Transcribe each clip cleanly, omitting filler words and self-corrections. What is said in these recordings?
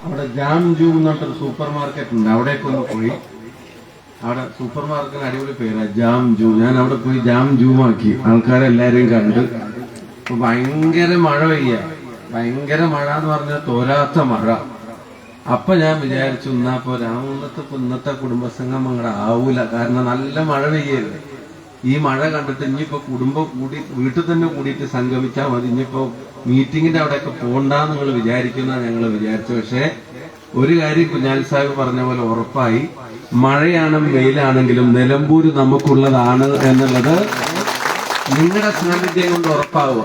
അവിടെ ജാം ജൂ എന്നിട്ടൊരു സൂപ്പർ മാർക്കറ്റ് ഉണ്ട്. അവിടേക്ക് ഒന്ന് പോയി. അവിടെ സൂപ്പർ മാർക്കറ്റിന് അടിപൊളി പേരാ, ജാം ജൂ. ഞാൻ അവിടെ പോയി ജാം ജൂ ആക്കി ആൾക്കാരെല്ലാരെയും കണ്ട്. ഇപ്പൊ ഭയങ്കര മഴ പെയ്യ, ഭയങ്കര മഴ എന്ന് പറഞ്ഞാൽ തോരാത്ത മഴ. അപ്പൊ ഞാൻ വിചാരിച്ചു എന്നാപ്പോ ഇന്നത്തെ കുടുംബസംഘം അങ്ങടെ ആവൂല, കാരണം നല്ല മഴ പെയ്യല്ലേ. ഈ മഴ കണ്ടിട്ട് ഇനിയിപ്പോ കുടുംബം കൂടി വീട്ടിൽ തന്നെ കൂടിയിട്ട് സംഗമിച്ചാൽ മതി, ഇനിയിപ്പോ മീറ്റിങ്ങിന്റെ അവിടെയൊക്കെ പോണ്ടാന്ന് നിങ്ങൾ വിചാരിക്കുന്ന ഞങ്ങൾ വിചാരിച്ചു. പക്ഷെ ഒരു കാര്യം കുഞ്ഞാലി സാഹിബ് പറഞ്ഞ പോലെ ഉറപ്പായി, മഴയാണെങ്കിലും വെയിലാണെങ്കിലും നിലമ്പൂര് നമുക്കുള്ളതാണ് എന്നുള്ളത് നിങ്ങളുടെ സാന്നിധ്യം കൊണ്ട് ഉറപ്പാവുക.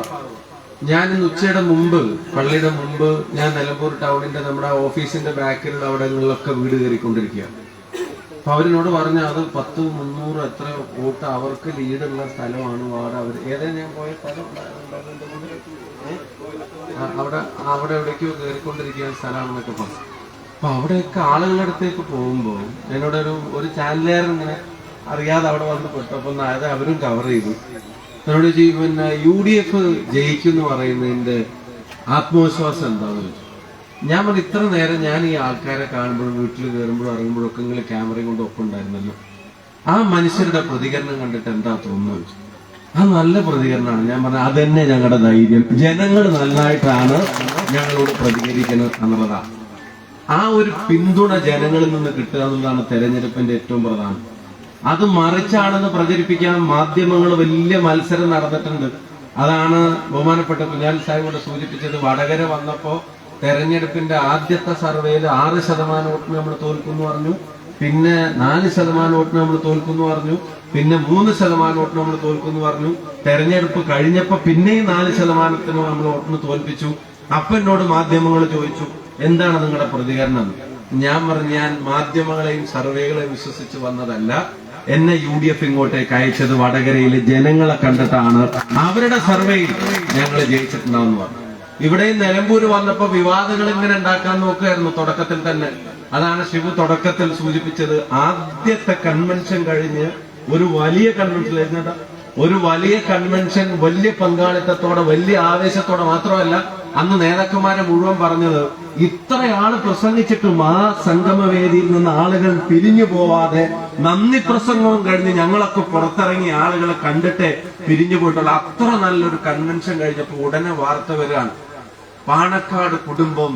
ഞാൻ ഇന്ന് ഉച്ചയുടെ മുമ്പ്, പള്ളിയുടെ മുമ്പ്, ഞാൻ നിലമ്പൂർ ടൗണിന്റെ നമ്മുടെ ഓഫീസിന്റെ ബാക്കിലുള്ള അവിടങ്ങളിലൊക്കെ വീട് കയറിക്കൊണ്ടിരിക്കുകയാണ്. അപ്പൊ അവരിനോട് പറഞ്ഞ അത് 1000, 300 എത്ര വോട്ട് അവർക്ക് ലീഡുള്ള സ്ഥലമാണ്. വാർഡ് അവർ ഏതാ ഞാൻ പോയ സ്ഥലം അവിടെ എവിടേക്കോ കയറിക്കൊണ്ടിരിക്കുന്ന സ്ഥലമാണെന്നൊക്കെ പറഞ്ഞു. അപ്പൊ അവിടെയൊക്കെ ആളുകളുടെ അടുത്തേക്ക് പോകുമ്പോൾ എന്നോട് ഒരു ചാനലുകാരൻ ഇങ്ങനെ അറിയാതെ അവിടെ വന്ന് പെട്ടപ്പോ അത് അവരും കവർ ചെയ്തു. എന്നോട് പിന്നെ UDF ജയിക്കും എന്ന് പറയുന്നതിന്റെ ആത്മവിശ്വാസം എന്താണെന്ന് ചോദിച്ചു. ഞാൻ പറഞ്ഞു ഇത്ര നേരം ഞാൻ ഈ ആൾക്കാരെ കാണുമ്പോഴും വീട്ടിൽ കയറുമ്പോഴും ഇറങ്ങുമ്പോഴും ഒക്കെ നിങ്ങൾ ക്യാമറയും കൊണ്ട് ഒപ്പം ഉണ്ടായിരുന്നല്ലോ, ആ മനുഷ്യരുടെ പ്രതികരണം കണ്ടിട്ട് എന്താ തോന്നുന്നു ചോദിച്ചു. അത് നല്ല പ്രതികരണമാണ്. ഞാൻ പറഞ്ഞു അതന്നെ ഞങ്ങളുടെ ധൈര്യം, ജനങ്ങൾ നന്നായിട്ടാണ് ഞങ്ങളോട് പ്രതികരിക്കുന്നത് എന്നുള്ളതാണ്. ആ ഒരു പിന്തുണ ജനങ്ങളിൽ നിന്ന് കിട്ടുക എന്നുള്ളതാണ് തെരഞ്ഞെടുപ്പിന്റെ ഏറ്റവും പ്രധാനം. അത് മറിച്ചാണെന്ന് പ്രചരിപ്പിക്കാൻ മാധ്യമങ്ങൾ വലിയ മത്സരം നടന്നിട്ടുണ്ട്. അതാണ് ബഹുമാനപ്പെട്ട കുഞ്ഞാലി സാഹിബ് സൂചിപ്പിച്ചത്. വടകര വന്നപ്പോ തെരഞ്ഞെടുപ്പിന്റെ ആദ്യത്തെ സർവേയിൽ 6% വോട്ടിന് നമ്മൾ തോൽക്കുന്നു പറഞ്ഞു, പിന്നെ 4% വോട്ടിന് നമ്മൾ തോൽക്കുന്നു പറഞ്ഞു, പിന്നെ 3% വോട്ടിന് നമ്മൾ തോൽക്കുന്നു പറഞ്ഞു. തെരഞ്ഞെടുപ്പ് കഴിഞ്ഞപ്പോ പിന്നെയും 4% നമ്മൾ വോട്ടിന് തോൽപ്പിച്ചു. അപ്പൊ എന്നോട് മാധ്യമങ്ങൾ ചോദിച്ചു എന്താണ് നിങ്ങളുടെ പ്രതികരണം. ഞാൻ പറഞ്ഞു ഞാൻ മാധ്യമങ്ങളെയും സർവേകളെയും വിശ്വസിച്ച് വന്നതല്ല, എന്നെ UDF ഇങ്ങോട്ടേക്ക് അയച്ചത് വടകരയിലെ ജനങ്ങളെ കണ്ടിട്ടാണ്, അവരുടെ സർവേയിൽ ഞങ്ങൾ ജയിച്ചിട്ടുണ്ടാവുന്ന പറഞ്ഞു. ഇവിടെയും നിലമ്പൂര് വന്നപ്പോ വിവാദങ്ങൾ ഇങ്ങനെ ഉണ്ടാക്കാൻ നോക്കുകയായിരുന്നു തുടക്കത്തിൽ തന്നെ. അതാണ് ശിവു തുടക്കത്തിൽ സൂചിപ്പിച്ചത്. ആദ്യത്തെ കൺവെൻഷൻ കഴിഞ്ഞ് ഒരു വലിയ കൺവെൻഷൻ വലിയ പങ്കാളിത്തത്തോടെ വലിയ ആവേശത്തോടെ മാത്രമല്ല, അന്ന് നേതാക്കന്മാരെ മുഴുവൻ പറഞ്ഞത് ഇത്രയാള് പ്രസംഗിച്ചിട്ടും ആ സംഗമവേദിയിൽ നിന്ന് ആളുകൾ പിരിഞ്ഞു പോവാതെ നന്ദി പ്രസംഗവും കഴിഞ്ഞ് ഞങ്ങളൊക്കെ പുറത്തിറങ്ങി ആളുകളെ കണ്ടിട്ട് പിരിഞ്ഞു പോയിട്ടുള്ള അത്ര നല്ലൊരു കൺവെൻഷൻ കഴിഞ്ഞപ്പോൾ ഉടനെ വാർത്ത വരികയാണ്, പാണക്കാട് കുടുംബം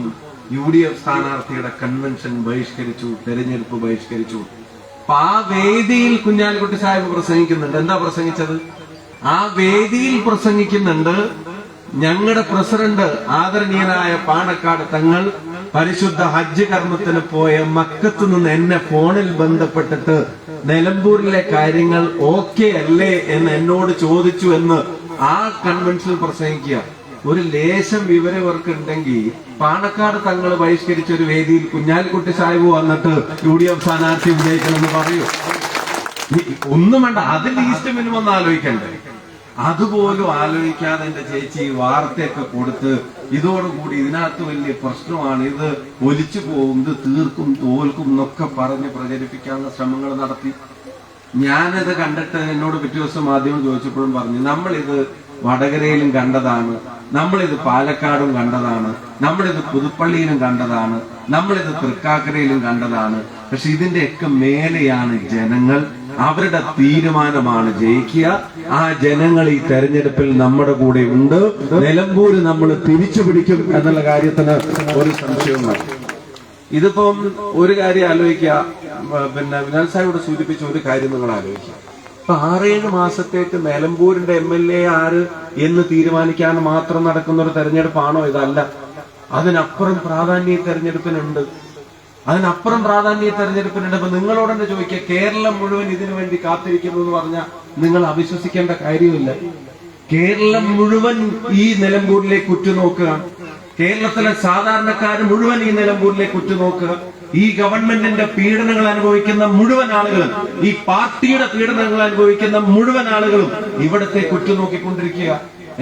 UDF സ്ഥാനാർത്ഥിയുടെ കൺവെൻഷൻ ബഹിഷ്കരിച്ചു, തെരഞ്ഞെടുപ്പ് ബഹിഷ്കരിച്ചു. അപ്പൊ ആ വേദിയിൽ കുഞ്ഞാലിക്കുട്ടി സാഹിബ് പ്രസംഗിക്കുന്നുണ്ട്. എന്താ പ്രസംഗിച്ചത്? ആ വേദിയിൽ പ്രസംഗിക്കുന്നുണ്ട്, ഞങ്ങളുടെ പ്രസിഡന്റ് ആദരണീയനായ പാണക്കാട് തങ്ങൾ പരിശുദ്ധ ഹജ്ജ് കർമ്മത്തിന് പോയ മക്കത്ത് നിന്ന് എന്നെ ഫോണിൽ ബന്ധപ്പെട്ടിട്ട് നിലമ്പൂരിലെ കാര്യങ്ങൾ ഓക്കെ അല്ലേ എന്ന് എന്നോട് ചോദിച്ചു എന്ന് ആ കൺവെൻഷനിൽ പ്രസംഗിക്കുക. ഒരു ലേശം വിവരം ഇവർക്ക് ഉണ്ടെങ്കിൽ പാണക്കാട് തങ്ങൾ ബഹിഷ്കരിച്ച ഒരു വേദിയിൽ കുഞ്ഞാലിക്കുട്ടി സാഹിബ് വന്നിട്ട് UDF സ്ഥാനാർത്ഥി വിജയിക്കണമെന്ന് പറയൂ. ഒന്നും വേണ്ട, അത് ലീസ്റ്റ് മിനിമം ഒന്ന് ആലോചിക്കണ്ടേ? അതുപോലും ആലോചിക്കാതെ എന്റെ ചേച്ചി വാർത്തയൊക്കെ കൊടുത്ത് ഇതോടുകൂടി ഇതിനകത്ത് വലിയ പ്രശ്നമാണ്, ഇത് ഒലിച്ചു പോകും, ഇത് തീർക്കും തോൽക്കും എന്നൊക്കെ പറഞ്ഞ് പ്രചരിപ്പിക്കാനുള്ള ശ്രമങ്ങൾ നടത്തി. ഞാനത് കണ്ടിട്ട് എന്നോട് പിറ്റേ ദിവസം മാധ്യമം ചോദിച്ചപ്പോഴും പറഞ്ഞു നമ്മളിത് വടകരയിലും കണ്ടതാണ്, നമ്മളിത് പാലക്കാടും കണ്ടതാണ്, നമ്മളിത് പുതുപ്പള്ളിയിലും കണ്ടതാണ്, നമ്മളിത് തൃക്കാക്കരയിലും കണ്ടതാണ്. പക്ഷെ ഇതിന്റെയൊക്കെ മേലെയാണ് ജനങ്ങൾ, അവരുടെ തീരുമാനമാണ് ജയിക്കുക. ആ ജനങ്ങൾ ഈ തെരഞ്ഞെടുപ്പിൽ നമ്മുടെ കൂടെ ഉണ്ട്. നിലമ്പൂര് നമ്മൾ തിരിച്ചു പിടിക്കും എന്നുള്ള കാര്യത്തിന് ഒരു സംശയവുമില്ല. ഇതിപ്പം ഒരു കാര്യം ആലോചിക്കുക, പിന്നെ വിനാൽ സാഹിബ് സൂചിപ്പിച്ച ഒരു കാര്യം നിങ്ങൾ ആലോചിക്കുക. ഇപ്പൊ 6-7 മാസത്തേക്ക് നിലമ്പൂരിന്റെ MLA ആര് എന്ന് തീരുമാനിക്കാൻ മാത്രം നടക്കുന്ന ഒരു തെരഞ്ഞെടുപ്പാണോ ഇതല്ല. അതിനപ്പുറം പ്രാധാന്യ തെരഞ്ഞെടുപ്പിനുണ്ട്. അപ്പൊ നിങ്ങളോട് തന്നെ ചോദിക്കുക, കേരളം മുഴുവൻ ഇതിനു വേണ്ടി കാത്തിരിക്കുന്നു എന്ന് പറഞ്ഞാൽ നിങ്ങൾ അവിശ്വസിക്കേണ്ട കാര്യമില്ല. കേരളം മുഴുവൻ ഈ നിലമ്പൂരിലേക്ക് ഉറ്റുനോക്കുക, കേരളത്തിലെ സാധാരണക്കാർ മുഴുവൻ ഈ നിലമ്പൂരിലേക്ക് ഉറ്റുനോക്കുക. ഈ ഗവൺമെന്റിന്റെ പീഡനങ്ങൾ അനുഭവിക്കുന്ന മുഴുവൻ ആളുകളും, ഈ പാർട്ടിയുടെ പീഡനങ്ങൾ അനുഭവിക്കുന്ന മുഴുവൻ ആളുകളും ഇവിടത്തേക്ക് ഉറ്റുനോക്കിക്കൊണ്ടിരിക്കുക.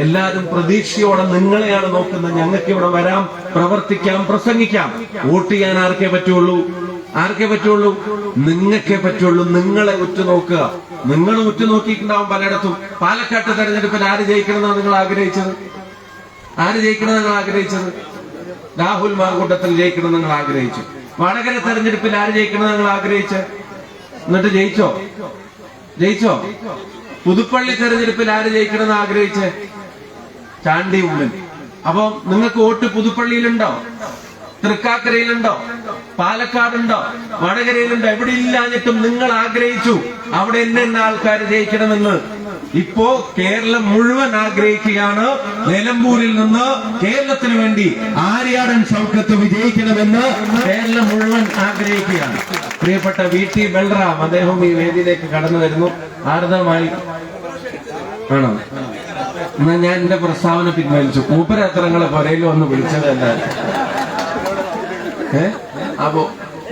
എല്ലാവരും പ്രതീക്ഷയോടെ നിങ്ങളെയാണ് നോക്കുന്നത്. ഞങ്ങൾക്ക് ഇവിടെ വരാം, പ്രവർത്തിക്കാം, പ്രസംഗിക്കാം. വോട്ട് ചെയ്യാൻ ആർക്കേ പറ്റുള്ളൂ? നിങ്ങൾക്കേ പറ്റുള്ളൂ. നിങ്ങളെ ഉറ്റുനോക്കുക. നിങ്ങൾ ഉറ്റുനോക്കിയിട്ടുണ്ടാവും പലയിടത്തും. പാലക്കാട്ട് തെരഞ്ഞെടുപ്പിൽ ആര് ജയിക്കണമെന്നാണ് നിങ്ങൾ ആഗ്രഹിച്ചത്? രാഹുൽ മാങ്കൂട്ടത്തിൽ ജയിക്കണം നിങ്ങൾ ആഗ്രഹിച്ചു. വടകര തെരഞ്ഞെടുപ്പിൽ ആര് ജയിക്കണം നിങ്ങൾ ആഗ്രഹിച്ച്? എന്നിട്ട് ജയിച്ചോ? പുതുപ്പള്ളി തെരഞ്ഞെടുപ്പിൽ ആര് ജയിക്കണമെന്ന് ആഗ്രഹിച്ച്? ചാണ്ടി ഉമ്മൻ. അപ്പൊ നിങ്ങൾക്ക് വോട്ട് പുതുപ്പള്ളിയിലുണ്ടോ? തൃക്കാക്കരയിലുണ്ടോ? പാലക്കാടുണ്ടോ? വടകരയിലുണ്ടോ? എവിടെ ഇല്ലാഞ്ഞിട്ടും നിങ്ങൾ ആഗ്രഹിച്ചു അവിടെ എന്നെ ആൾക്കാർ ജയിക്കണമെന്ന്. ഇപ്പോ കേരളം മുഴുവൻ ആഗ്രഹിക്കുകയാണ് നിലമ്പൂരിൽ നിന്ന് കേരളത്തിന് വേണ്ടി ആര്യാടൻ ഷൗക്കത്ത് വിജയിക്കണമെന്ന് കേരളം മുഴുവൻ ആഗ്രഹിക്കുകയാണ്. പ്രിയപ്പെട്ട VT ബൽറാം അദ്ദേഹം ഈ വേദിയിലേക്ക് കടന്നു വരുന്നു. ആർദ്രമായി ആണോ? എന്നാ ഞാൻ എന്റെ പ്രസ്താവന പിൻവലിച്ചു. മൂപ്പരത്രങ്ങളെ പുരയിൽ വന്ന് വിളിച്ചതല്ല. അപ്പോ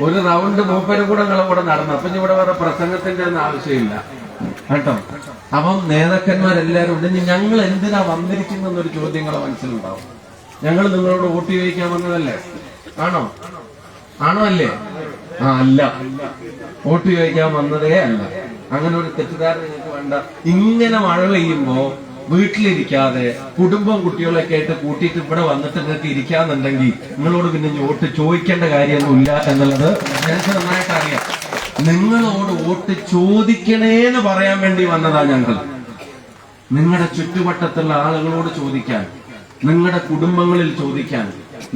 ഒരു റൗണ്ട് മൂപ്പരും കൂടെ നിങ്ങളെ കൂടെ നടന്നു. അപ്പൊ ഇവിടെ വേറെ പ്രസംഗത്തിന്റെ ഒന്നും ആവശ്യമില്ല കേട്ടോ. അപ്പം നേതാക്കന്മാരെല്ലാരും ഉണ്ട്. ഞങ്ങൾ എന്തിനാ വന്നിരിക്കുന്നൊരു ചോദ്യങ്ങളെ മനസ്സിലുണ്ടാവും. ഞങ്ങൾ നിങ്ങളോട് വോട്ട് ചോദിക്കാൻ വന്നതല്ലേ? ആണോ അല്ലേ? അല്ല, വോട്ട് ചോദിക്കാൻ വന്നതേ അല്ല. അങ്ങനെ ഒരു തെറ്റിദ്ധാരണ നിങ്ങൾക്ക് വേണ്ട. ഇങ്ങനെ മഴ പെയ്യുമ്പോ വീട്ടിലിരിക്കാതെ കുടുംബം കുട്ടികളൊക്കെ ആയിട്ട് കൂട്ടിയിട്ട് ഇവിടെ വന്നിട്ട് നിങ്ങൾക്ക് ഇരിക്കാന്നുണ്ടെങ്കിൽ നിങ്ങളോട് പിന്നെ വോട്ട് ചോദിക്കേണ്ട കാര്യമൊന്നുമില്ല എന്നുള്ളത് ഞങ്ങൾക്ക് നന്നായിട്ട് അറിയാം. നിങ്ങളോട് വോട്ട് ചോദിക്കണേന്ന് പറയാൻ വേണ്ടി വന്നതാ ഞങ്ങൾ. നിങ്ങളുടെ ചുറ്റുവട്ടത്തുള്ള ആളുകളോട് ചോദിക്കാൻ, നിങ്ങളുടെ കുടുംബങ്ങളിൽ ചോദിക്കാൻ,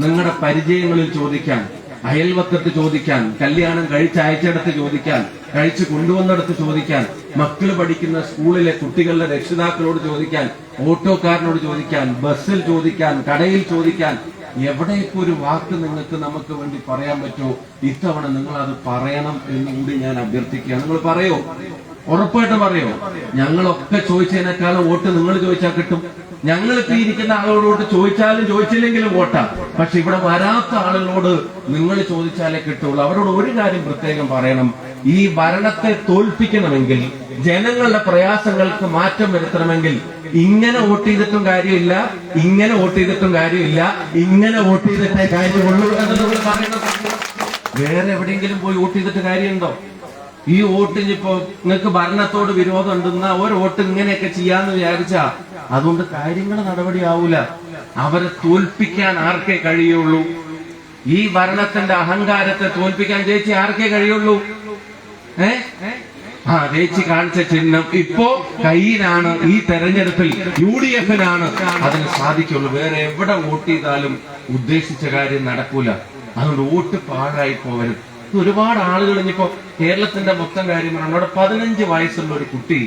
നിങ്ങളുടെ പരിചയങ്ങളിൽ ചോദിക്കാൻ, അയൽവക്കത്ത് ചോദിക്കാൻ, കല്യാണം കഴിച്ചയച്ചിടത്ത് ചോദിക്കാൻ, കഴിച്ചു കൊണ്ടുവന്നിടത്ത് ചോദിക്കാൻ, മക്കൾ പഠിക്കുന്ന സ്കൂളിലെ കുട്ടികളുടെ രക്ഷിതാക്കളോട് ചോദിക്കാൻ, ഓട്ടോക്കാരനോട് ചോദിക്കാൻ, ബസ്സിൽ ചോദിക്കാൻ, കടയിൽ ചോദിക്കാൻ, എവിടെയൊക്കെ ഒരു വാക്ക് നിങ്ങൾക്ക് നമുക്ക് വേണ്ടി പറയാൻ പറ്റുമോ ഇത്തവണ നിങ്ങൾ അത് പറയണം എന്നുകൂടി ഞാൻ അഭ്യർത്ഥിക്കുക. നിങ്ങൾ പറയോ? ഉറപ്പായിട്ടും പറയോ? ഞങ്ങളൊക്കെ ചോദിച്ചതിനേക്കാളും വോട്ട് നിങ്ങൾ ചോദിച്ചാൽ കിട്ടും. ഞങ്ങളിപ്പോ ഇരിക്കുന്ന ആളുകളോട് ചോദിച്ചാലും ചോദിച്ചില്ലെങ്കിലും വോട്ടാ. പക്ഷെ ഇവിടെ വരാത്ത ആളുകളോട് നിങ്ങൾ ചോദിച്ചാലേ കിട്ടുള്ളൂ. അവരോട് ഒരു കാര്യം പ്രത്യേകം പറയണം. ഈ ഭരണത്തെ തോൽപ്പിക്കണമെങ്കിൽ, ജനങ്ങളുടെ പ്രയാസങ്ങൾക്ക് മാറ്റം വരുത്തണമെങ്കിൽ ഇങ്ങനെ വോട്ട് ചെയ്തിട്ടും കാര്യമില്ല, ഇങ്ങനെ വോട്ട് ചെയ്തിട്ടും കാര്യമില്ല, ഇങ്ങനെ വോട്ട് ചെയ്തിട്ടേ കാര്യമുള്ളൂ എന്നുള്ളത് പറയണം. വേറെ എവിടെയെങ്കിലും പോയി വോട്ട് ചെയ്തിട്ട് കാര്യമുണ്ടോ? ഈ വോട്ടിനിപ്പോ നിങ്ങൾക്ക് ഭരണത്തോട് വിരോധം ഉണ്ടെന്ന ഒരു വോട്ട് ഇങ്ങനെയൊക്കെ ചെയ്യാന്ന് വിചാരിച്ചാ അതുകൊണ്ട് കാര്യങ്ങൾ നടപടിയാവൂല. അവരെ തോൽപ്പിക്കാൻ ആർക്കേ കഴിയുള്ളൂ? ഈ ഭരണത്തിന്റെ അഹങ്കാരത്തെ തോൽപ്പിക്കാൻ ചേച്ചി ആർക്കേ കഴിയുള്ളൂ? ചേച്ചി കാണിച്ച ചിഹ്നം ഇപ്പോ കയ്യിലാണ്. ഈ തെരഞ്ഞെടുപ്പിൽ UDF-നാണ് അതിന് സാധിക്കുള്ളൂ. വേറെ എവിടെ വോട്ട് ചെയ്താലും ഉദ്ദേശിച്ച കാര്യം നടക്കൂല. അതുകൊണ്ട് വോട്ട് പാഴായി പോകരുത്. ഒരുപാട് ആളുകൾ ഇനിയിപ്പോ കേരളത്തിന്റെ മൊത്തം കാര്യം പറഞ്ഞു. അവിടെ 15 വയസ്സുള്ള ഒരു കുട്ടി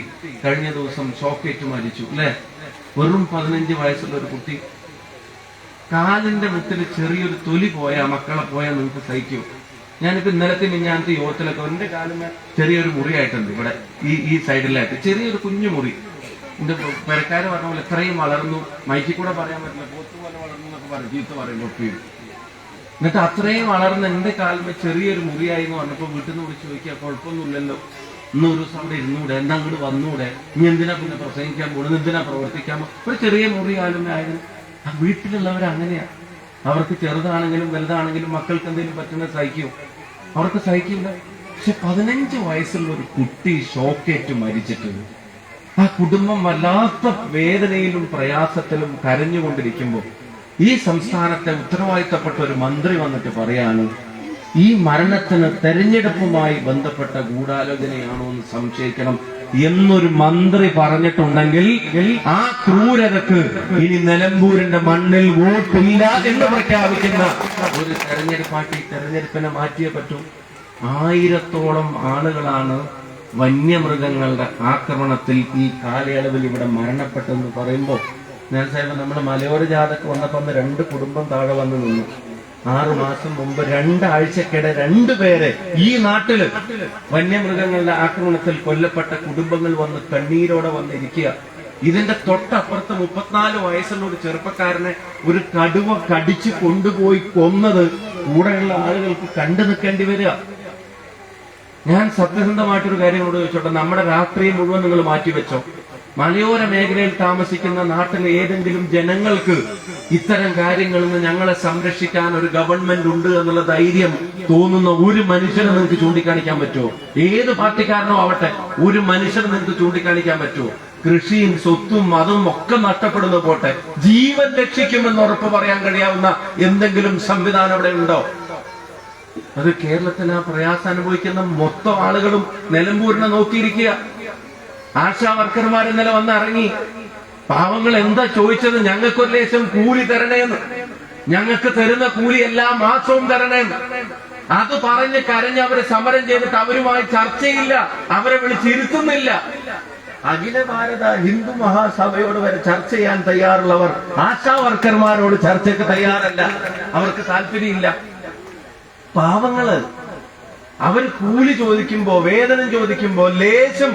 കഴിഞ്ഞ ദിവസം ഷോക്കേറ്റ് മരിച്ചു അല്ലെ? വെറും 15 വയസ്സുള്ള ഒരു കുട്ടി. കാലിന്റെ മുട്ടിൽ ചെറിയൊരു തൊലി പോയാ, മക്കളെ പോയാൽ നിങ്ങൾക്ക് സഹിക്കൂ? ഞാനിപ്പോ ഇന്നലത്തെ മിഞ്ഞാനത്തെ യോഗത്തിലൊക്കെ എന്റെ കാലിന് ചെറിയൊരു മുറിയായിട്ടുണ്ട്. ഇവിടെ ഈ സൈഡിലായിട്ട് ചെറിയൊരു കുഞ്ഞു മുറി. എന്റെ പെരക്കാര് പറഞ്ഞ പോലെ എത്രയും വളർന്നു, മൈക്കിൽ കൂടെ പറയാൻ പറ്റില്ല, പോത്ത് പോലെ വളർന്നു എന്നൊക്കെ പറയും, ചീത്ത പറയും ഒപ്പിയും. എന്നിട്ട് അത്രയും വളർന്ന് എന്റെ കാലിന് ചെറിയൊരു മുറിയായി എന്ന് പറഞ്ഞപ്പോ വീട്ടിൽ നിന്ന് വിളിച്ച് ചോദിക്കുക, കുഴപ്പമൊന്നുമില്ലല്ലോ, ഇന്ന് ഒരു ദിവസം അവിടെ ഇരുന്നൂടെ, എന്താ അങ്ങോട്ട് വന്നൂടെ, ഇനി എന്തിനാ പിന്നെ പ്രസംഗിക്കാൻ പോകുന്നത്, എന്തിനാ പ്രവർത്തിക്കാൻ? ഒരു ചെറിയ മുറി ആയാലും ആയിരുന്നു. ആ വീട്ടിലുള്ളവർ അങ്ങനെയാ. അവർക്ക് ചെറുതാണെങ്കിലും വലുതാണെങ്കിലും മക്കൾക്ക് എന്തെങ്കിലും പറ്റുന്നത് സഹിക്കും, അവർക്ക് സഹിക്കില്ല. പക്ഷെ 15 വയസ്സുള്ള ഒരു കുട്ടി ഷോക്കേറ്റ് മരിച്ചിട്ട് ആ കുടുംബം വല്ലാത്ത വേദനയിലും പ്രയാസത്തിലും കരഞ്ഞുകൊണ്ടിരിക്കുമ്പോൾ ഈ സംസ്ഥാനത്തെ ഉത്തരവാദിത്തപ്പെട്ട ഒരു മന്ത്രി വന്നിട്ട് പറയാണ്, ഈ മരണത്തിന് തെരഞ്ഞെടുപ്പുമായി ബന്ധപ്പെട്ട ഗൂഢാലോചനയാണോ എന്ന് സംശയിക്കണം എന്നൊരു മന്ത്രി പറഞ്ഞിട്ടുണ്ടെങ്കിൽ ആ ക്രൂരതക്ക് ഇനി നിലമ്പൂരിന്റെ മണ്ണിൽ വോട്ടില്ല എന്ന് പ്രഖ്യാപിക്കുന്ന ഒരു തെരഞ്ഞെടുപ്പിനെ മാറ്റിയേ പറ്റൂ. 1000-ഓളം ആളുകളാണ് വന്യമൃഗങ്ങളുടെ ആക്രമണത്തിൽ ഈ കാലയളവിൽ ഇവിടെ മരണപ്പെട്ടെന്ന് പറയുമ്പോൾ ഞാൻ സാഹിബ് നമ്മുടെ മലയോര ജാഥക്ക് വന്നപ്പോൾ 2 കുടുംബം താഴെ വന്ന് നിന്നു. 6 മാസം മുമ്പ് 2 ആഴ്ചക്കിടെ 2 പേരെ ഈ നാട്ടില് വന്യമൃഗങ്ങളുടെ ആക്രമണത്തിൽ കൊല്ലപ്പെട്ട കുടുംബങ്ങൾ വന്ന് കണ്ണീരോടെ വന്നിരിക്കുക. ഇതിന്റെ തൊട്ടപ്പുറത്ത് 34 വയസ്സുള്ള ഒരു ചെറുപ്പക്കാരനെ ഒരു കടുവ കടിച്ചു കൊണ്ടുപോയി കൊന്നത് കൂടെയുള്ള ആളുകൾക്ക് കണ്ടു നിൽക്കേണ്ടി വരിക. ഞാൻ സത്യസന്ധമായിട്ടൊരു കാര്യം കൂടെ ചോദിച്ചോട്ടെ, നമ്മുടെ രാഷ്ട്രീയം മുഴുവൻ നിങ്ങൾ മാറ്റിവെച്ചോ? മലയോര മേഖലയിൽ താമസിക്കുന്ന നാട്ടിലെ ഏതെങ്കിലും ജനങ്ങൾക്ക് ഇത്തരം കാര്യങ്ങളിൽ നിന്ന് ഞങ്ങളെ സംരക്ഷിക്കാൻ ഒരു ഗവൺമെന്റ് ഉണ്ട് എന്നുള്ള ധൈര്യം തോന്നുന്ന ഒരു മനുഷ്യനെ നിങ്ങൾക്ക് ചൂണ്ടിക്കാണിക്കാൻ പറ്റുമോ? ഏത് പാർട്ടിക്കാരനോ ആവട്ടെ, ഒരു മനുഷ്യനെ നിങ്ങൾക്ക് ചൂണ്ടിക്കാണിക്കാൻ പറ്റുമോ? കൃഷിയും സ്വത്തും അതും ഒക്കെ നഷ്ടപ്പെടുന്നു പോട്ടെ, ജീവൻ രക്ഷിക്കുമെന്ന് ഉറപ്പ് പറയാൻ കഴിയാവുന്ന എന്തെങ്കിലും സംവിധാനം അവിടെ ഉണ്ടോ? അത് കേരളത്തിൽ ആ പ്രയാസം അനുഭവിക്കുന്ന മൊത്തം ആളുകളും നിലമ്പൂരിനെ നോക്കിയിരിക്കുക. ആശാ വർക്കർമാർ ഇന്നലെ വന്ന് ഇറങ്ങി. പാവങ്ങൾ എന്താ ചോദിച്ചത്? ഞങ്ങൾക്കൊരു ലേശം കൂലി തരണേന്ന്, ഞങ്ങൾക്ക് തരുന്ന കൂലി എല്ലാ മാസവും തരണേന്ന്. അത് പറഞ്ഞ് കരഞ്ഞ് അവര് സമരം ചെയ്തിട്ട് അവരുമായി ചർച്ചയില്ല, അവരെ വിളിച്ചിരുത്തുന്നില്ല. അഖില ഭാരത ഹിന്ദു മഹാസഭയോട് വരെ ചർച്ച ചെയ്യാൻ തയ്യാറുള്ളവർ ആശാ വർക്കർമാരോട് ചർച്ചയ്ക്ക് തയ്യാറല്ല, അവർക്ക് താല്പര്യമില്ല. പാവങ്ങള് അവർ കൂലി ചോദിക്കുമ്പോ, വേതനം ചോദിക്കുമ്പോ ലേശം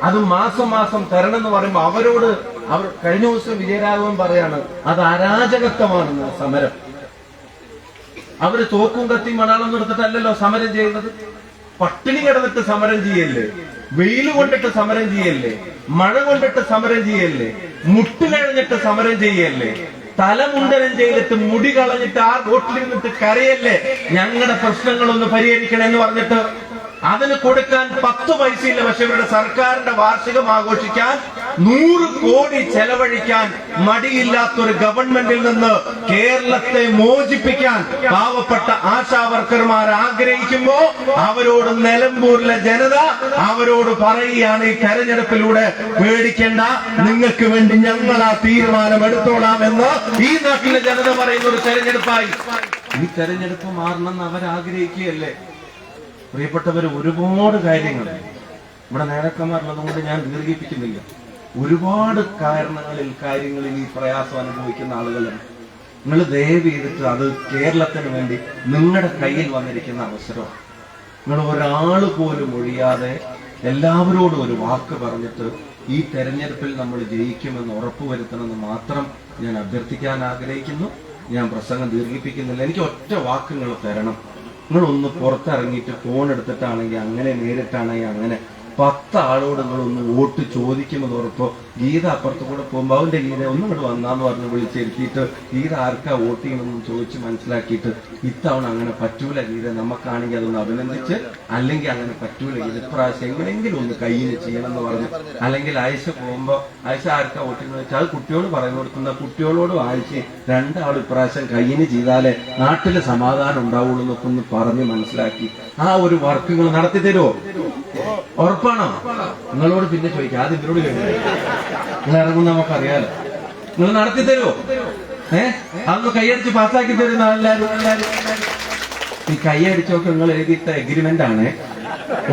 അത് മാസം മാസം തരണം എന്ന് പറയുമ്പോ അവരോട് അവർ കഴിഞ്ഞ ദിവസം വിജയരാഘവൻ പറയാണ് അത് അരാജകത്വമാണെന്ന് സമരം. അവര് തോക്കും കത്തി മണാളൊന്നും എടുത്തിട്ടല്ലല്ലോ സമരം ചെയ്യുന്നത്. പട്ടിണി കിടന്നിട്ട് സമരം ചെയ്യല്ലേ, വെയിൽ കൊണ്ടിട്ട് സമരം ചെയ്യല്ലേ, മഴ കൊണ്ടിട്ട് സമരം ചെയ്യല്ലേ, മുട്ടിലഴിഞ്ഞിട്ട് സമരം ചെയ്യല്ലേ, തലമുണ്ടനം ചെയ്തിട്ട് മുടി കളഞ്ഞിട്ട് ആ റോട്ടിൽ നിന്നിട്ട് കരയല്ലേ ഞങ്ങളുടെ പ്രശ്നങ്ങളൊന്ന് പരിഹരിക്കണമെന്ന് പറഞ്ഞിട്ട്. അതിന് കൊടുക്കാൻ 10 പൈസയില്ല. പക്ഷെ ഇവരുടെ സർക്കാരിന്റെ വാർഷികം ആഘോഷിക്കാൻ 100 കോടി ചെലവഴിക്കാൻ മടിയില്ലാത്തൊരു ഗവൺമെന്റിൽ നിന്ന് കേരളത്തെ മോചിപ്പിക്കാൻ പാവപ്പെട്ട ആശാ വർക്കർമാർ ആഗ്രഹിക്കുമ്പോ അവരോട് നിലമ്പൂരിലെ ജനത അവരോട് പറയുകയാണ്, ഈ തെരഞ്ഞെടുപ്പിലൂടെ പേടിക്കേണ്ട, നിങ്ങൾക്ക് വേണ്ടി ഞങ്ങൾ ആ തീരുമാനം എടുത്തോളാമെന്ന് ഈ നാട്ടിലെ ജനത പറയുന്ന ഒരു തെരഞ്ഞെടുപ്പായി. ഈ തെരഞ്ഞെടുപ്പ് മാറണമെന്ന് അവരാഗ്രഹിക്കുകയല്ലേ? പ്രിയപ്പെട്ടവർ, ഒരുപാട് കാര്യങ്ങൾ ഇവിടെ നേതാക്കന്മാരുള്ളതുകൊണ്ട് ഞാൻ ദീർഘിപ്പിക്കുന്നില്ല. ഒരുപാട് കാര്യങ്ങളിൽ ഈ പ്രയാസം അനുഭവിക്കുന്ന ആളുകളാണ്. നിങ്ങൾ ദയവ് ചെയ്തിട്ട് അത് കേരളത്തിന് വേണ്ടി നിങ്ങളുടെ കയ്യിൽ വന്നിരിക്കുന്ന അവസരം നിങ്ങൾ ഒരാൾ പോലും ഒഴിയാതെ എല്ലാവരോടും ഒരു വാക്ക് പറഞ്ഞിട്ട് ഈ തെരഞ്ഞെടുപ്പിൽ നമ്മൾ ജയിക്കുമെന്ന് ഉറപ്പുവരുത്തണമെന്ന് മാത്രം ഞാൻ അഭ്യർത്ഥിക്കാൻ ആഗ്രഹിക്കുന്നു. ഞാൻ പ്രസംഗം ദീർഘിപ്പിക്കുന്നില്ല. എനിക്ക് ഒറ്റ വാക്ക് നിങ്ങൾ തരണം. നിങ്ങളൊന്ന് പുറത്തിറങ്ങിയിട്ട് ഫോൺ എടുത്തിട്ടാണെങ്കിൽ അങ്ങനെ, നേരിട്ടാണെങ്കിൽ അങ്ങനെ 10 ആളോട് നിങ്ങളൊന്ന് വോട്ട് ചോദിക്കുമെന്ന് ഉറപ്പോ. ഗീത അപ്പുറത്ത് കൂടെ പോകുമ്പോൾ അവന്റെ ഗീത ഒന്നും കൂടെ വന്നാന്ന് പറഞ്ഞ് വിളിച്ചിരുത്തിയിട്ട് ഗീത ആർക്കാ വോട്ട് ചെയ്യണമെന്ന് ചോദിച്ച് മനസ്സിലാക്കിയിട്ട് ഇത്തവണ അങ്ങനെ പറ്റൂല ഗീത, നമുക്കാണെങ്കിൽ അതൊന്ന് അഭിനന്ദിച്ച്, അല്ലെങ്കിൽ അങ്ങനെ പറ്റൂല ഗീത, ഇപ്രാവശ്യം എങ്ങനെയെങ്കിലും ഒന്ന് കയ്യിൽ ചെയ്യണം എന്ന് പറഞ്ഞു. അല്ലെങ്കിൽ ആയിഷ പോകുമ്പോ ആയിഷ ആർക്കാ വോട്ട് ചെയ്യുന്നത് വെച്ചാൽ അത് കുട്ടിയോട് പറഞ്ഞു കൊടുക്കുന്ന, കുട്ടികളോടും ആയിഷ 2 ആൾ ഇപ്രാവശ്യം കയ്യിന് ചെയ്താലേ നാട്ടില് സമാധാനം ഉണ്ടാവുള്ളൂ എന്നൊക്കെ ഒന്ന് പറഞ്ഞ് മനസ്സിലാക്കി ആ ഒരു വർക്കുകൾ നടത്തി തരുമോ? ഉറപ്പാണോ? നിങ്ങളോട് പിന്നെ ചോദിക്കാം, ആദ്യം ഇതിനോട് കഴിഞ്ഞു. നിങ്ങൾ ഇറങ്ങുന്ന നമുക്കറിയാലോ. നിങ്ങൾ നടത്തി തരുമോ? അതൊന്ന് കൈയടിച്ച് പാസ്സാക്കി തരുന്ന എല്ലാരും. ഈ കൈയടിച്ചൊക്കെ നിങ്ങൾ എഴുതിയിട്ട എഗ്രിമെന്റ് ആണ്,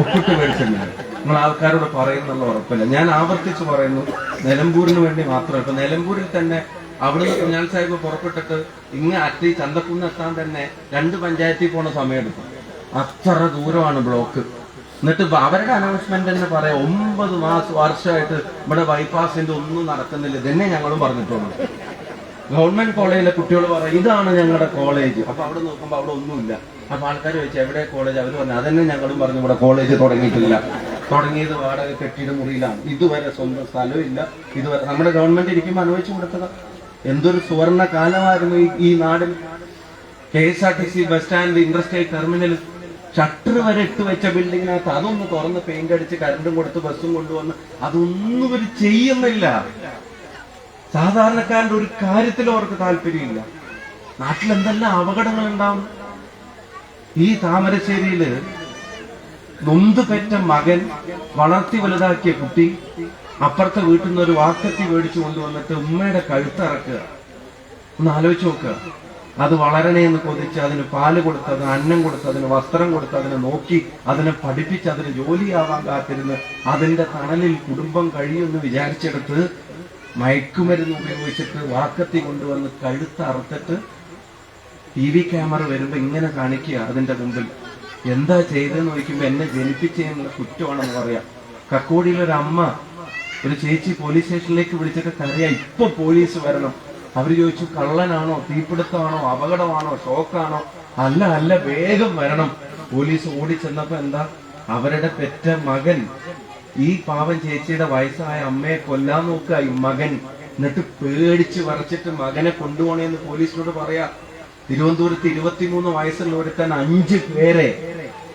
ഒപ്പിട്ട് മേടിച്ചിട്ടുണ്ട്. നിങ്ങൾ ആൾക്കാരോട് പറയുന്നുള്ള ഉറപ്പില്ല. ഞാൻ ആവർത്തിച്ച് പറയുന്നു, നിലമ്പൂരിന് വേണ്ടി മാത്രം. ഇപ്പൊ നിലമ്പൂരിൽ തന്നെ അവിടുന്ന് കുഞ്ഞാൽ സാഹിബ് പുറപ്പെട്ടിട്ട് അറ്റി ചന്തക്കുന്ന് എത്താൻ തന്നെ 2 പഞ്ചായത്തിൽ പോണ സമയമെടുക്കും. അത്ര ദൂരമാണ് ബ്ലോക്ക്. എന്നിട്ട് അവരുടെ അനൗൺസ്മെന്റ് തന്നെ പറയാം, 9 വർഷമായിട്ട് ഇവിടെ ബൈപ്പാസിന്റെ ഒന്നും നടക്കുന്നില്ല. ഇതന്നെ ഞങ്ങളും പറഞ്ഞിട്ടുള്ളൂ. ഗവൺമെന്റ് കോളേജിലെ കുട്ടികൾ പറയും ഇതാണ് ഞങ്ങളുടെ കോളേജ്. അപ്പൊ അവിടെ നോക്കുമ്പോ അവിടെ ഒന്നുമില്ല. അപ്പൊ ആൾക്കാർ ചോദിച്ചു എവിടെ കോളേജ്? അവർ പറഞ്ഞു അതന്നെ ഞങ്ങളും പറഞ്ഞു, ഇവിടെ കോളേജ് തുടങ്ങിയിട്ടില്ല. തുടങ്ങിയത് വാടക കെട്ടിട മുറിയിലാണ്. ഇതുവരെ സ്വന്തം സ്ഥലവും ഇല്ല. ഇതുവരെ നമ്മുടെ ഗവൺമെന്റ് ഇരിക്കുമ്പോൾ അനുവദിച്ചു കൊടുത്തത്. എന്തൊരു സുവർണ കാലമായിരുന്നു ഈ നാടിൽ. KSRTC bus stand, industrial terminal, shutter വരെ ഇട്ട് വെച്ച ബിൽഡിങ്ങിനകത്ത് അതൊന്ന് തുറന്ന് പെയിന്റ് അടിച്ച് കരണ്ടും കൊടുത്ത് ബസ്സും കൊണ്ടുവന്ന് അതൊന്നും ഇവർ ചെയ്യുന്നില്ല. സാധാരണക്കാരന്റെ ഒരു കാര്യത്തിലും അവർക്ക് താല്പര്യമില്ല. നാട്ടിൽ എന്തെല്ലാം അപകടങ്ങൾ ഉണ്ടാവും. ഈ താമരശ്ശേരിയില് നൊന്ത് പെറ്റ മകൻ, വളർത്തി വലുതാക്കിയ കുട്ടി അപ്പുറത്തെ വീട്ടിൽ നിന്ന് ഒരു വാക്കത്തി മേടിച്ചു കൊണ്ടുവന്നിട്ട് ഉമ്മയുടെ കഴുത്തിറക്കുക. ഒന്ന് ആലോചിച്ച് നോക്കുക. അത് വളരണേന്ന് കൊതിച്ച് അതിന് പാല് കൊടുത്ത്, അതിന് അന്നം കൊടുത്ത്, അതിന് വസ്ത്രം കൊടുത്ത്, അതിനെ നോക്കി, അതിനെ പഠിപ്പിച്ച്, അതിന് ജോലിയാവാൻ കാത്തിരുന്ന് അതിന്റെ തണലിൽ കുടുംബം കഴിയുമെന്ന് വിചാരിച്ചെടുത്ത് മയക്കുമരുന്ന് ഉപയോഗിച്ചിട്ട് വാക്കത്തി കൊണ്ടുവന്ന് കഴുത്ത് അറുത്തിട്ട് TV ക്യാമറ വരുമ്പോ ഇങ്ങനെ കാണിക്കുക അതിന്റെ മുമ്പിൽ. എന്താ ചെയ്തെന്ന് ചോദിക്കുമ്പോ എന്നെ ജനിപ്പിച്ചെന്നുള്ള കുറ്റമാണെന്ന് പറയാം. കക്കോടിയിലൊരമ്മ ഒരു ചേച്ചി പോലീസ് സ്റ്റേഷനിലേക്ക് വിളിച്ചിട്ട് കരയാ, ഇപ്പൊ പോലീസ് വരണം. അവര് ചോദിച്ചു കള്ളനാണോ, തീപിടുത്തമാണോ, അപകടമാണോ, ഷോക്കാണോ? അല്ല വേഗം വരണം. പോലീസ് ഓടിച്ചെന്നപ്പോ എന്താ, അവരുടെ പെറ്റ മകൻ, ഈ പാവം ചേച്ചിയുടെ വയസ്സായ അമ്മയെ കൊല്ലാൻ നോക്കുക ഈ മകൻ. എന്നിട്ട് പേടിച്ച് വരച്ചിട്ട് മകനെ കൊണ്ടുപോണേന്ന് പോലീസിനോട് പറയാ. തിരുവനന്തപുരത്ത് 23 വയസ്സുള്ള ഒരുത്തൻ 5 പേരെ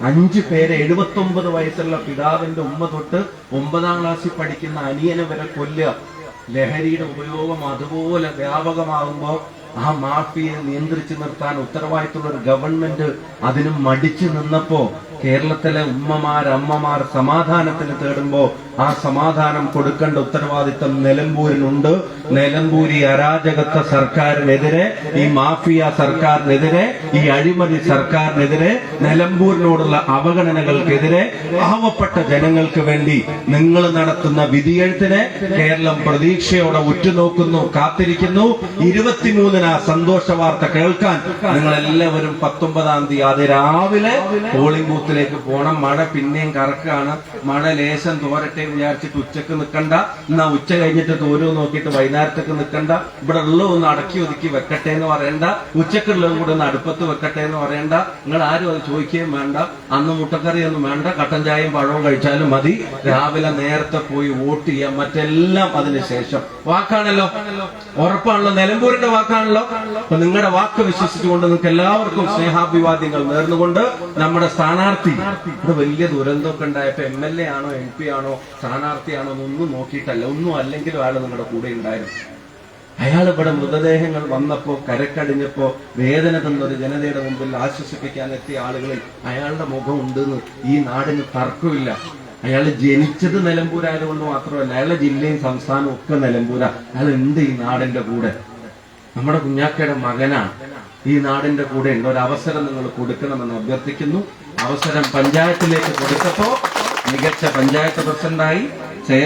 5 പേര് 79 വയസ്സുള്ള പിതാവിന്റെ ഉമ്മ തൊട്ട് 9ാം ക്ലാസ്സിൽ പഠിക്കുന്ന അനിയനെ വരെ കൊല്ലുക. ലഹരിയുടെ ഉപയോഗം അതുപോലെ വ്യാപകമാകുമ്പോ ആ മാഫിയെ നിയന്ത്രിച്ചു നിർത്താൻ ഉത്തരവാദിത്തമുള്ള ഒരു ഗവൺമെന്റ് അതിനും മടിച്ചു നിന്നപ്പോ കേരളത്തിലെ അമ്മമാർ സമാധാനത്തിന് തേടുമ്പോ ആ സമാധാനം കൊടുക്കേണ്ട ഉത്തരവാദിത്തം നിലമ്പൂരിനുണ്ട്. നിലമ്പൂരി അരാജകത്വ സർക്കാരിനെതിരെ, ഈ മാഫിയ സർക്കാരിനെതിരെ, ഈ അഴിമതി സർക്കാരിനെതിരെ, നിലമ്പൂരിനോടുള്ള അവഗണനകൾക്കെതിരെ പാവപ്പെട്ട ജനങ്ങൾക്ക് വേണ്ടി നിങ്ങൾ നടത്തുന്ന വിധിയെഴുത്തിനെ കേരളം പ്രതീക്ഷയോടെ ഉറ്റുനോക്കുന്നു, കാത്തിരിക്കുന്നു. 23-ന് ആ സന്തോഷ വാർത്ത കേൾക്കാൻ നിങ്ങൾ എല്ലാവരും 19-ാം തീയതി അതിരാവിലെ പോളിംഗ് ബൂത്തിലേക്ക് പോകണം. മഴ പിന്നെയും കറക്കാണ്. മഴ ലേശം തോരട്ടെ വിചാരിച്ചിട്ട് ഉച്ചക്ക് നിൽക്കണ്ട. എന്നാ ഉച്ച കഴിഞ്ഞിട്ട് തോരൂ നോക്കിയിട്ട് വൈകുന്നേരത്തേക്ക് നിൽക്കണ്ട. ഇവിടെ ഉള്ളത് ഒന്ന് അടക്കി ഒതുക്കി വെക്കട്ടെ എന്ന് പറയണ്ട. ഉച്ചക്കുള്ളതും കൂടെ ഒന്ന് അടുപ്പത്ത് വെക്കട്ടെ എന്ന് പറയണ്ട. നിങ്ങൾ ആരും അത് ചോദിക്കുകയും വേണ്ട. അന്ന് മുട്ടക്കറിയൊന്നും വേണ്ട. കട്ടൻ ചായയും പഴവും കഴിച്ചാലും മതി. രാവിലെ നേരത്തെ പോയി വോട്ട് ചെയ്യാം. മറ്റെല്ലാം അതിനുശേഷം. വാക്കാണല്ലോ, ഉറപ്പാണല്ലോ, നിലമ്പൂരിന്റെ വാക്കാണല്ലോ. അപ്പൊ നിങ്ങളുടെ വാക്ക് വിശ്വസിച്ചുകൊണ്ട് നിങ്ങൾക്ക് എല്ലാവർക്കും സ്നേഹാഭിവാദ്യങ്ങൾ നേർന്നുകൊണ്ട് നമ്മുടെ സ്ഥാനാർത്ഥി ഇത് വലിയ ദുരന്തമൊക്കെ ഉണ്ടായപ്പോ MLA ആണോ MP ആണോ സ്ഥാനാർത്ഥിയാണോ എന്നൊന്നും നോക്കിയിട്ടല്ല, ഒന്നും അല്ലെങ്കിലും അയാൾ നിങ്ങളുടെ കൂടെ ഉണ്ടായിരുന്നു. അയാൾ ഇവിടെ മൃതദേഹങ്ങൾ വന്നപ്പോ കരക്കടിഞ്ഞപ്പോ വേദന തന്നൊരു ജനതയുടെ മുമ്പിൽ ആശ്വസിപ്പിക്കാൻ എത്തിയ ആളുകളിൽ അയാളുടെ മുഖം ഉണ്ടെന്ന് ഈ നാടിന് തർക്കമില്ല. അയാൾ ജനിച്ചത് നിലമ്പൂരായതുകൊണ്ട് മാത്രമല്ല, അയാളുടെ ജില്ലയും സംസ്ഥാനവും ഒക്കെ നിലമ്പൂരാ. അയാൾ ഉണ്ട് ഈ നാടിന്റെ കൂടെ. നമ്മുടെ കുഞ്ഞാക്കയുടെ മകനാണ്, ഈ നാടിന്റെ കൂടെ ഉണ്ട്. ഒരു അവസരം നിങ്ങൾ കൊടുക്കണമെന്ന് അഭ്യർത്ഥിക്കുന്നു. അവസരം പഞ്ചായത്തിലേക്ക് കൊടുത്തപ്പോ മികച്ച പഞ്ചായത്ത് പ്രസിഡന്റായി,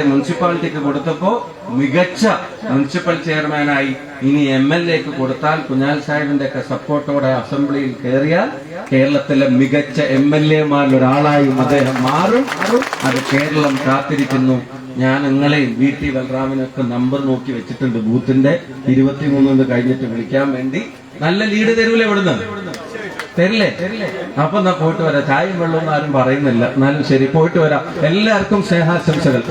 മുനിസിപ്പാലിറ്റിക്ക് കൊടുത്തപ്പോ മികച്ച മുനിസിപ്പൽ ചെയർമാനായി, ഇനി MLAക്ക് കൊടുത്താൽ കുഞ്ഞാൽ സാഹിബിന്റെ ഒക്കെ സപ്പോർട്ടോടെ അസംബ്ലിയിൽ കയറിയാൽ കേരളത്തിലെ മികച്ച MLAമാരിൽ ഒരാളായും അദ്ദേഹം മാറും. അത് കേരളം കാത്തിരിക്കുന്നു. ഞാൻ നിങ്ങളെയും VT ബലറാമിനൊക്കെ നമ്പർ നോക്കി വെച്ചിട്ടുണ്ട്. ബൂത്തിന്റെ 23 കഴിഞ്ഞിട്ട് വിളിക്കാൻ വേണ്ടി. നല്ല ലീഡ് തരൂലേ ഇവിടുന്ന്? തരില്ലേ? അപ്പൊ എന്നാ പോയിട്ട് വരാം. ചായയും വെള്ളമൊന്നും ആരും പറയുന്നില്ല. എന്നാലും ശരി, പോയിട്ട് വരാം. എല്ലാവർക്കും സ്നേഹാശംസകൾ.